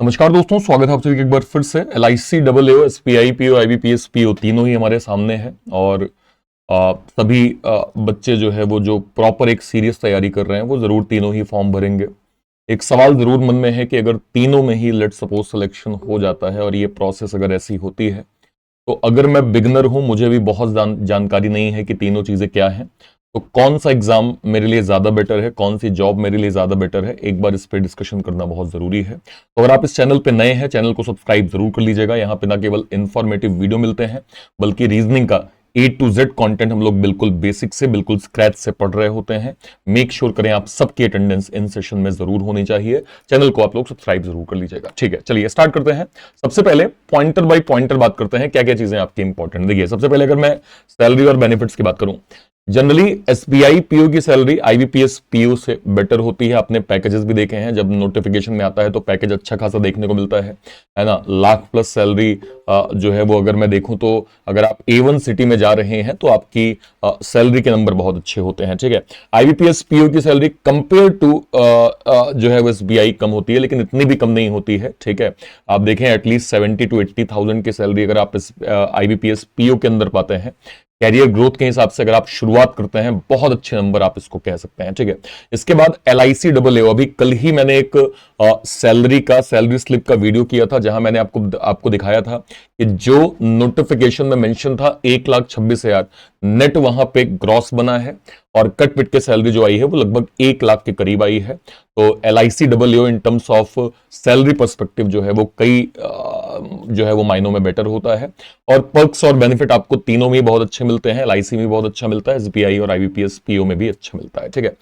नमस्कार दोस्तों, स्वागत है आप सभी एक बार फिर से। LIC डबल एओ, SBI पीओ, IBPS पीओ तीनों ही हमारे सामने हैं और सभी बच्चे जो है वो जो प्रॉपर एक सीरियस तैयारी कर रहे हैं वो जरूर तीनों ही फॉर्म भरेंगे। एक सवाल जरूर मन में है कि अगर तीनों में ही लेट सपोज सिलेक्शन हो जाता है और ये प्रोसेस अगर ऐसी होती है तो अगर मैं बिगनर हूं, मुझे भी बहुत जानकारी नहीं है कि तीनों चीजें क्या हैं, तो कौन सा एग्जाम मेरे लिए ज्यादा बेटर है, कौन सी जॉब मेरे लिए ज्यादा बेटर है, एक बार इस पर डिस्कशन करना बहुत जरूरी है। तो अगर आप इस चैनल पे नए हैं, चैनल को सब्सक्राइब जरूर कर लीजिएगा। यहाँ पे ना केवल इंफॉर्मेटिव वीडियो मिलते हैं बल्कि रीजनिंग का A to Z कंटेंट हम लोग बिल्कुल बेसिक से, बिल्कुल स्क्रैच से पढ़ रहे होते हैं। मेक श्योर करें आप सबकी अटेंडेंस इन सेशन में जरूर होनी चाहिए। चैनल को आप लोग सब्सक्राइब जरूर कर लीजिएगा। ठीक है, चलिए स्टार्ट करते हैं। सबसे पहले पॉइंटर बाय पॉइंटर बात करते हैं, क्या क्या चीजें आपकी इंपॉर्टेंट। देखिए, सबसे पहले अगर मैं सैलरी और बेनिफिट्स की बात करूं, जनरली SBI पीओ की सैलरी IBPS पीओ से बेटर होती है। आपने पैकेजेस भी देखे हैं, जब नोटिफिकेशन में आता है तो पैकेज अच्छा खासा देखने को मिलता है ना। लाख प्लस सैलरी जो है वो अगर मैं देखूं तो अगर आप A1 सिटी में जा रहे हैं तो आपकी सैलरी के नंबर बहुत अच्छे होते हैं। ठीक है, IBPS पीओ की सैलरी कंपेयर टू जो है वो SBI कम होती है, लेकिन इतनी भी कम नहीं होती है। ठीक है, आप देखें एटलीस्ट 70 to 80,000 की सैलरी अगर आप इस IBPS पीओ के अंदर पाते हैं, कैरियर ग्रोथ के हिसाब से अगर आप शुरुआत करते हैं, बहुत अच्छे नंबर आप इसको कह सकते हैं। ठीक है, इसके बाद LIC डबल एओ, अभी कल ही मैंने एक सैलरी स्लिप का वीडियो किया था जहां मैंने आपको दिखाया था कि जो नोटिफिकेशन में मेंशन था 1,26,000 नेट वहां पे ग्रॉस बना है और कट पिट के सैलरी जो आई है वो लगभग 1 लाख के करीब आई है। तो LIC double AO in terms of salary perspective जो है वो कई जो है वो मायनों में बेटर होता है। और पर्क्स और बेनिफिट आपको तीनों में बहुत अच्छे मिलते हैं। LIC में बहुत अच्छा मिलता है, SBI और IBPS पीओ में भी अच्छा मिलता है। ठीक है,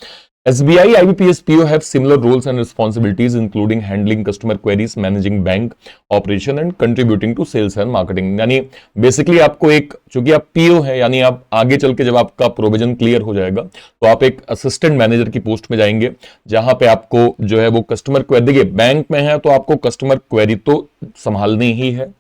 SBI IBPS PO have similar roles and responsibilities including handling customer queries, managing bank operation and contributing to sales and marketing। यानी बेसिकली आपको एक, चूंकि आप PO है, यानी आप आगे चल के जब आपका प्रोविजन क्लियर हो जाएगा तो आप एक असिस्टेंट मैनेजर की पोस्ट में जाएंगे, जहां पे आपको जो है वो कस्टमर क्वेरी, देखिए बैंक में है तो आपको कस्टमर क्वेरी तो संभालनी ही है,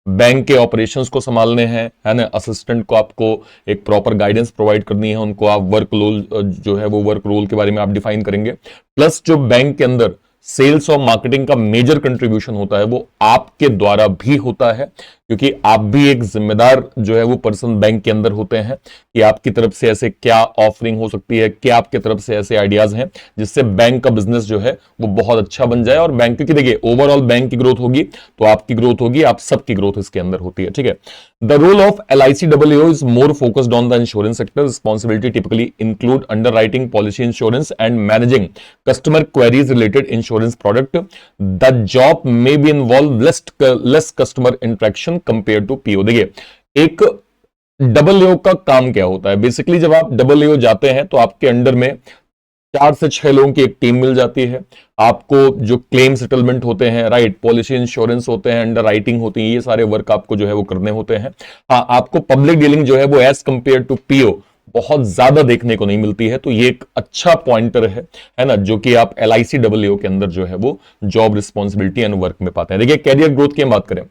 बैंक के ऑपरेशंस को संभालने हैं, है ना। असिस्टेंट को आपको एक प्रॉपर गाइडेंस प्रोवाइड करनी है, उनको आप वर्क रोल जो है वो वर्क रोल के बारे में आप डिफाइन करेंगे। प्लस जो बैंक के अंदर सेल्स और मार्केटिंग का मेजर कंट्रीब्यूशन होता है वो आपके द्वारा भी होता है, क्योंकि आप भी एक जिम्मेदार जो है वो पर्सन बैंक के अंदर होते हैं कि आपकी तरफ से ऐसे क्या ऑफरिंग हो सकती है, क्या आपके तरफ से ऐसे आइडियाज हैं जिससे बैंक का बिजनेस जो है वो बहुत अच्छा बन जाए। और बैंक, क्योंकि देखिए ओवरऑल बैंक की ग्रोथ होगी तो आपकी ग्रोथ होगी, आप सबकी ग्रोथ इसके अंदर होती है। ठीक है, the role of LIC double AO is more focused on the insurance sector. Responsibility typically include underwriting policy insurance and managing customer queries related insurance product. The job may be involve less customer interaction compare to PO. देखिए, एक double एओ का काम क्या होता है, basically जब आप double एओ जाते हैं तो आपके अंडर में 4 से 6 लोगों की एक टीम मिल जाती है। आपको जो क्लेम सेटलमेंट होते हैं, राइट, पॉलिसी इंश्योरेंस होते हैं, अंडर राइटिंग होती है, ये सारे वर्क आपको जो है वो करने होते हैं। हाँ, आपको पब्लिक डीलिंग जो है वो एज कंपेयर टू पीओ बहुत ज्यादा देखने को नहीं मिलती है, तो ये एक अच्छा पॉइंटर है ना, जो कि आप LIC डबल एओ के अंदर जो है वो जॉब रिस्पॉन्सिबिलिटी एंड वर्क में पाते हैं। देखिए, कैरियर ग्रोथ की हम बात करें,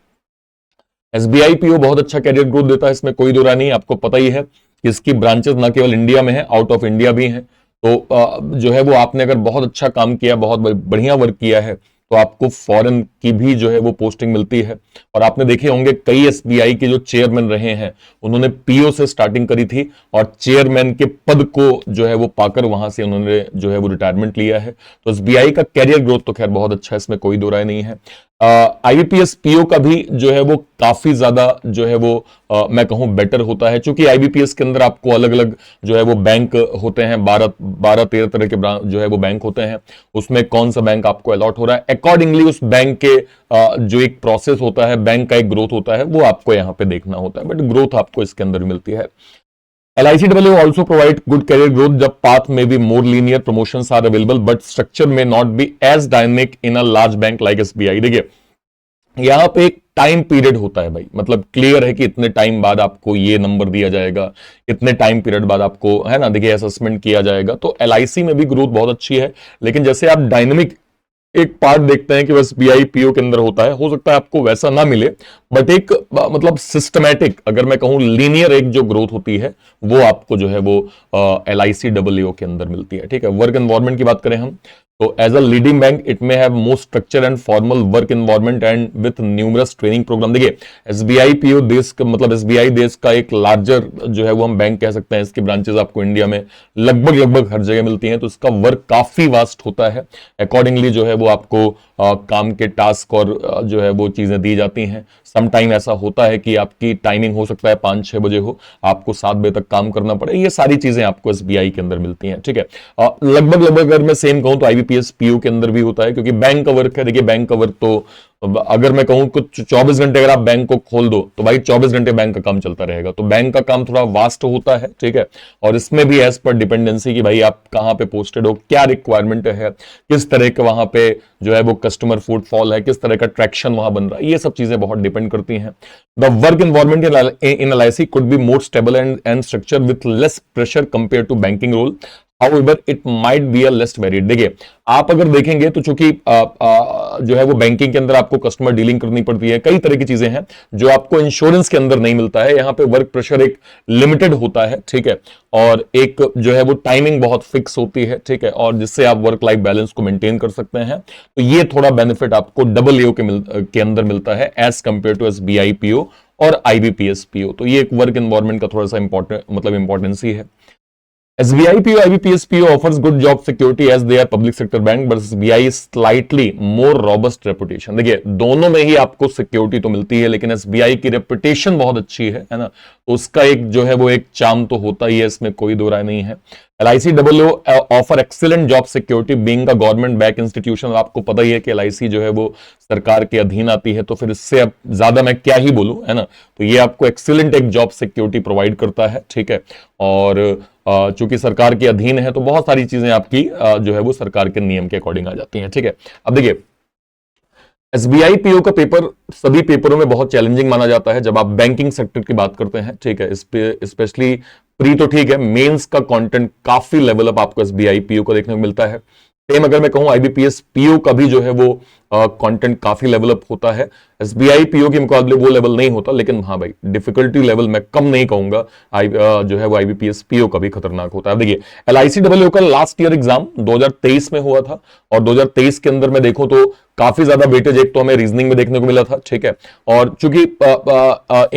SBI पीओ बहुत अच्छा कैरियर ग्रोथ देता है, इसमें कोई दो राय नहीं। आपको पता ही है कि इसकी ब्रांचेस ना केवल इंडिया में है, आउट ऑफ इंडिया भी हैं। तो जो है वो आपने अगर बहुत अच्छा काम किया, बहुत बढ़िया वर्क किया है, तो आपको फॉरेन की भी जो है वो पोस्टिंग मिलती है। और आपने देखे होंगे कई SBI के जो चेयरमैन रहे हैं उन्होंने पीओ से स्टार्टिंग करी थी और चेयरमैन के पद को जो है वो पाकर वहां से उन्होंने जो है वो रिटायरमेंट लिया है। तो SBI का कैरियर ग्रोथ तो खैर बहुत अच्छा है, इसमें कोई दो राय नहीं है। IBPS पीओ का भी जो है वो काफी ज्यादा जो है वो मैं कहूं बेटर होता है, क्योंकि IBPS के अंदर आपको अलग अलग जो है वो बैंक होते हैं, 12-13 तरह के जो है वो बैंक होते हैं। उसमें कौन सा बैंक आपको अलॉट हो रहा है, अकॉर्डिंगली उस बैंक के जो एक प्रोसेस होता है, बैंक का एक ग्रोथ होता है, वो आपको यहां पे देखना होता है, बट ग्रोथ आपको इसके अंदर मिलती है। LIC double AO also provide good career growth. The path may be more linear, promotions are available, but structure may not be as dynamic in a large bank like SBI। देखिए, यहां पे एक time period होता है भाई, मतलब clear है कि इतने टाइम बाद आपको ये नंबर दिया जाएगा, इतने टाइम पीरियड बाद आपको, है ना, देखिए असेसमेंट किया जाएगा। तो LIC में भी ग्रोथ बहुत अच्छी है, लेकिन जैसे आप डायनेमिक एक पार्ट देखते हैं कि बस BI पीओ के अंदर होता है, हो सकता है आपको वैसा ना मिले, बट एक मतलब सिस्टमैटिक, अगर मैं कहूं लीनियर एक जो ग्रोथ होती है वो आपको जो है वो LIC डबल एओ के अंदर मिलती है। ठीक है, वर्क एनवायरनमेंट की बात करें हम, तो as a leading bank it may have most structure and formal work environment and with numerous training program. देखिए एसबीआई पीओ देश का मतलब एसबीआई देश का एक लार्जर जो है वो हम बैंक कह सकते हैं। इसकी ब्रांचेस आपको इंडिया में लगभग हर जगह मिलती हैं, तो इसका वर्क काफी वास्ट होता है। अकॉर्डिंगली जो है वो आपको काम के टास्क और जो है वो चीजें दी जाती हैं। सम टाइम ऐसा होता है कि आपकी टाइमिंग हो सकता है 5-6 बजे हो, आपको 7 बजे तक काम करना पड़े। ये सारी चीजें आपको एसबीआई के अंदर मिलती हैं, ठीक है। लगभग अगर मैं सेम कहूं तो आईबीपीएस पीओ के अंदर भी होता है, क्योंकि बैंक का वर्क है। देखिए बैंक का वर्क तो अगर मैं कहूं कुछ 24 घंटे अगर आप बैंक को खोल दो तो भाई 24 घंटे बैंक का काम चलता रहेगा। तो बैंक का काम थोड़ा वास्ट होता है, ठीक है। और इसमें भी एज पर डिपेंडेंसी कि भाई आप कहां पे पोस्टेड हो, क्या रिक्वायरमेंट है, किस तरह के वहां पे जो है वो कस्टमर फुटफॉल है, किस तरह का ट्रैक्शन वहां बन रहा है, ये सब चीजें बहुत डिपेंड करती हैं। The work environment in LIC could be more stable and structure with less pressure compare to banking role, however it might be a less varied. देखिए आप अगर देखेंगे तो चूंकि जो है वो बैंकिंग के अंदर आपको कस्टमर डीलिंग करनी पड़ती है, कई तरह की चीजें हैं जो आपको इंश्योरेंस के अंदर नहीं मिलता है। यहां पे वर्क प्रेशर एक लिमिटेड होता है, ठीक है, और एक जो है वो टाइमिंग बहुत फिक्स होती है, ठीक है, और जिससे आप वर्क लाइफ बैलेंस को मेंटेन कर सकते हैं। तो ये थोड़ा बेनिफिट आपको डबल एओ के अंदर मिलता है as compare to SBI PO और आईबीपीएस पीओ। तो ये एक वर्क एनवायरमेंट का थोड़ा सा इंपॉर्टेंस ही है। SBI PO, IBPS PO offers good job security as they are public sector bank, but SBI is slightly more robust reputation। देखिए दोनों में ही आपको सिक्योरिटी तो मिलती है, लेकिन SBI की रेपुटेशन बहुत अच्छी है ना, तो उसका एक जो है वो एक चार्म तो होता ही है, इसमें कोई दो राय नहीं है। LIC offer excellent job security being a government back institution. आपको पता ही है कि LIC जो है वो सरकार के अधीन आती है, तो फिर इससे अब ज्यादा मैं क्या ही बोलूं, है ना। तो ये आपको एक्सीलेंट एक जॉब सिक्योरिटी प्रोवाइड करता है, ठीक है। और चूंकि सरकार के अधीन है तो बहुत सारी चीजें आपकी जो है वो सरकार के नियम के अकॉर्डिंग आ जाती हैं, ठीक है। अब देखिए एसबीआई पीओ का पेपर सभी पेपरों में बहुत चैलेंजिंग माना जाता है जब आप बैंकिंग सेक्टर की बात करते हैं, ठीक है। इस पे स्पेशली प्री तो ठीक है, मेंस का कंटेंट काफी लेवल अप आपको एसबीआई पीओ को देखने को मिलता है। सेम अगर मैं कहूं आईबीपीएस पीओ का भी जो है वो कंटेंट काफी लेवल अप होता है। एसबीआई पीओ के मुकाबले वो लेवल नहीं होता, लेकिन हाँ भाई डिफिकल्टी लेवल मैं कम नहीं कहूंगा, जो है वो आईबीपीएस पीओ का भी खतरनाक होता है। देखिए एलआईसी डब्ल्यू का लास्ट ईयर एग्जाम 2023 में हुआ था, और 2023 के अंदर मैं देखूं तो काफी ज्यादा वेटेज एक तो हमें रीजनिंग में देखने को मिला था, ठीक है। और चूंकि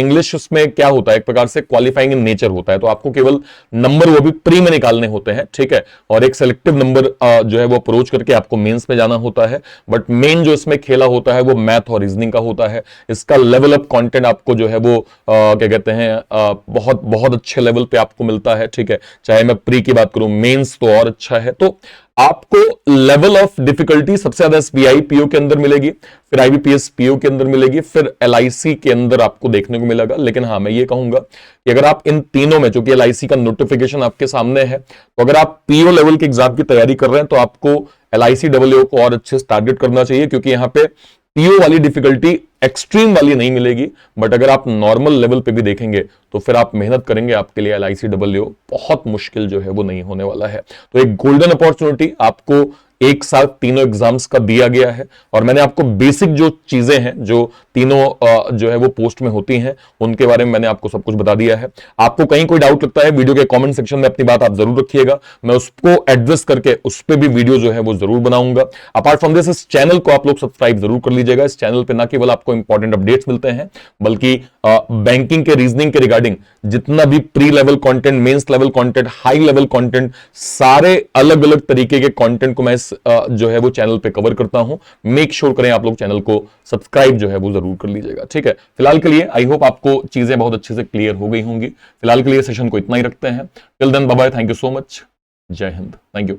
इंग्लिश उसमें क्या होता है, एक प्रकार से क्वालिफाइंग इन नेचर होता है, तो आपको केवल नंबर वो भी प्री में निकालने होते हैं, ठीक है, और एक सेलेक्टिव नंबर जो है वो अप्रोच करके आपको मेंस में जाना होता है। बट मेन जो इसमें खेला होता है वो मैथ और रीजनिंग का होता है। इसका लेवल अप कंटेंट आपको जो है वो क्या कहते हैं बहुत बहुत अच्छे लेवल पे आपको मिलता है, ठीक है। चाहे मैं प्री की बात करूं, मेंस तो और अच्छा है। तो आपको लेवल ऑफ डिफिकल्टी सबसे ज्यादा एसबीआई पीओ के अंदर मिलेगी, फिर आईबीपीएस पीओ के अंदर मिलेगी, फिर एलआईसी के अंदर आपको देखने को मिलेगा। लेकिन हाँ मैं ये कहूंगा कि अगर आप इन तीनों में, चूंकि एलआईसी का नोटिफिकेशन आपके सामने है, तो अगर आप पीओ लेवल के एग्जाम की तैयारी कर रहे हैं तो आपको एलआईसी डब्ल्यू को और अच्छे से टारगेट करना चाहिए, क्योंकि यहां पे पीओ वाली डिफिकल्टी एक्सट्रीम वाली नहीं मिलेगी। बट अगर आप नॉर्मल लेवल पे भी देखेंगे तो फिर आप मेहनत करेंगे, आपके लिए एलआईसी डब्ल्यू बहुत मुश्किल जो है वो नहीं होने वाला है। तो एक गोल्डन अपॉर्चुनिटी आपको एक साथ तीनों एग्जाम्स का दिया गया है, और मैंने आपको बेसिक जो चीजें हैं जो तीनों जो है वो पोस्ट में होती हैं उनके बारे में मैंने आपको सब कुछ बता दिया है। आपको कहीं कोई डाउट लगता है वीडियो के कमेंट सेक्शन में अपनी बात आप जरूर रखिएगा, मैं उसको एड्रेस करके उस पर भी वीडियो जो है वो जरूर बनाऊंगा। अपार्ट फ्रॉम दिस इस चैनल को आप लोग सब्सक्राइब जरूर कर लीजिएगा। इस चैनल पर ना केवल आपको इंपॉर्टेंट अपडेट्स मिलते हैं, बल्कि बैंकिंग के रीजनिंग के रिगार्डिंग जितना भी pre level content, mains level content, high level content, सारे अलग अलग तरीके के कंटेंट को मैं जो है वो चैनल पे कवर करता हूं। मेक श्योर करें आप लोग चैनल को सब्सक्राइब जो है वो जरूर कर लीजिएगा, ठीक है। फिलहाल के लिए आई होप आपको चीजें बहुत अच्छे से क्लियर हो गई होंगी। फिलहाल के लिए सेशन को इतना ही रखते हैं। Till then bye bye, thank you so much, जय हिंद, थैंक यू।